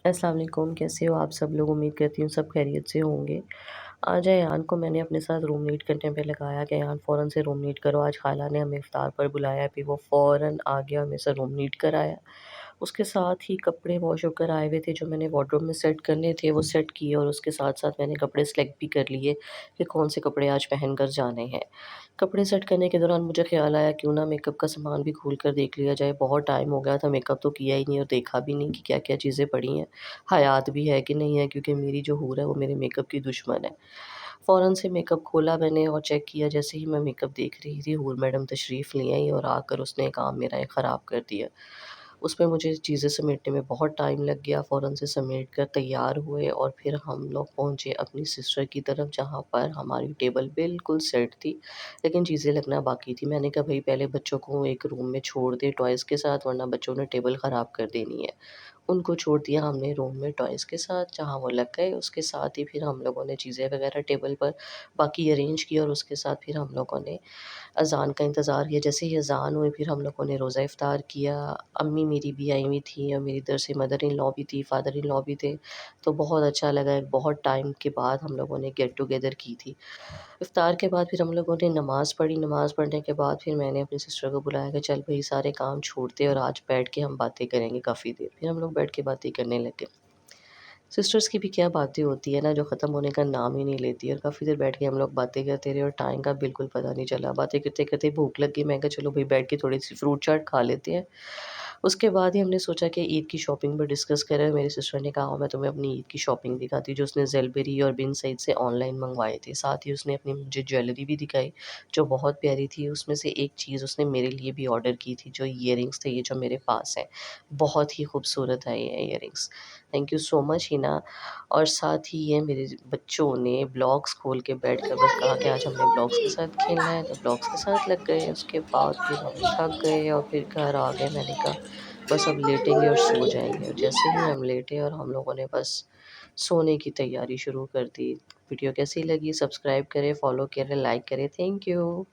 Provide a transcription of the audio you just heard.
अस्सलाम वालेकुम, कैसे हो आप सब लोग? उम्मीद करती हूँ सब खैरियत से होंगे। आज अयान को मैंने अपने साथ रूम नीट करने पे लगाया कि अयान फ़ौरन से रूम नीट करो। आज खाला ने हमें इफ्तार पर बुलाया है, फिर वो फ़ौरन आ गया और मेरे से रूम नीट कराया। उसके साथ ही कपड़े वॉश होकर आए हुए थे जो मैंने वार्डरोब में सेट करने थे वो सेट किए और उसके साथ-साथ मैंने कपड़े सेलेक्ट भी कर लिए कि कौन से कपड़े आज पहन कर जाने हैं। कपड़े सेट करने के दौरान मुझे ख़्याल आया क्यों ना मेकअप का सामान भी खोल कर देख लिया जाए। बहुत टाइम हो गया था मेकअप तो किया ही नहीं और देखा भी नहीं कि क्या-क्या चीज़ें पड़ी हैं। हयात भी है कि नहीं है क्योंकि मेरी जो हूर है वो मेरे मेकअप की दुश्मन है। फ़ौरन से मेकअप खोला मैंने और चेक किया जैसे ही मैं मेकअप देख रही थी हूर मैडम तशरीफ़ ले आईं और आकर उसने काम मेरा ये ख़राब कर दिया। उसमें मुझे चीज़ें समेटने में बहुत टाइम लग गया, फ़ौरन से समेट कर तैयार हुए और फिर हम लोग पहुँचे अपनी सिस्टर की तरफ जहाँ पर हमारी टेबल बिल्कुल सेट थी, लेकिन चीज़ें लगना बाकी थी। मैंने कहा भई पहले बच्चों को एक रूम में छोड़ दें टॉयज़ के साथ वरना बच्चों ने टेबल ख़राब कर देनी है। उनको छोड़ दिया हमने रूम में टॉयज़ के साथ जहाँ वो लग गए, उसके साथ ही फिर हम लोगों ने चीज़ें वग़ैरह टेबल पर बाकी अरेंज की और उसके साथ फिर हम लोगों ने अज़ान का इंतज़ार किया। जैसे ही अज़ान हुई फिर हम लोगों ने रोज़ा इफ़्तार किया। अम्मी मेरी भी आई हुई थी और मेरी इधर से मदर इन लॉ भी थी, फादर इन लॉ भी थे। तो बहुत अच्छा लगा, एक बहुत टाइम के बाद हम लोगों ने गेट टुगेदर की थी। इफ़्तार के बाद फिर हम लोगों ने नमाज़ पढ़ी, नमाज़ पढ़ने के बाद फिर मैंने अपनी सिस्टर को बुलाया कि चल भई सारे काम छोड़ दे और आज बैठ के हम बातें करेंगे काफ़ी देर। फिर हम लोग बैठ के बातें करने लगे। सिस्टर्स की भी क्या बातें होती है ना जो ख़त्म होने का नाम ही नहीं लेती और काफ़ी देर बैठ के हम लोग बातें करते रहे और टाइम का बिल्कुल पता नहीं चला। बातें करते-करते भूख लग गई, मैं कहा चलो भई बैठ के थोड़ी-सी फ्रूट चाट खा लेते हैं। उसके बाद ही हमने सोचा कि ईद की शॉपिंग पर डिस्कस करें। मेरी सिस्टर ने कहा आओ मैं तुम्हें अपनी ईद की शॉपिंग दिखाती हूँ जो उसने ज़ेलबेरी और बिन सईद से ऑनलाइन मंगवाए थे। साथ ही उसने अपनी मुझे ज्वेलरी भी दिखाई जो बहुत प्यारी थी। उसमें से एक चीज़ उसने मेरे लिए भी ऑर्डर की थी जो इयररिंग्स थे ये जो मेरे पास हैं। बहुत ही खूबसूरत है ये earrings. Thank you so much Hina. और साथ ही ये मेरे बच्चों ने ब्लॉक्स खोल के बैठकर बस कहा कि आज हमने ब्लॉक्स के साथ खेलना है, तो ब्लॉक्स के साथ लग गए। उसके बाद फिर हम थक गए और फिर घर आ गए। मैंने कहा बस अब लेटेंगे और सो जाएँगे और जैसे ही हम लेटे और हम लोगों ने बस सोने की तैयारी शुरू कर दी। वीडियो कैसी लगी? सब्सक्राइब करें, फॉलो करें, लाइक करें। Thank you.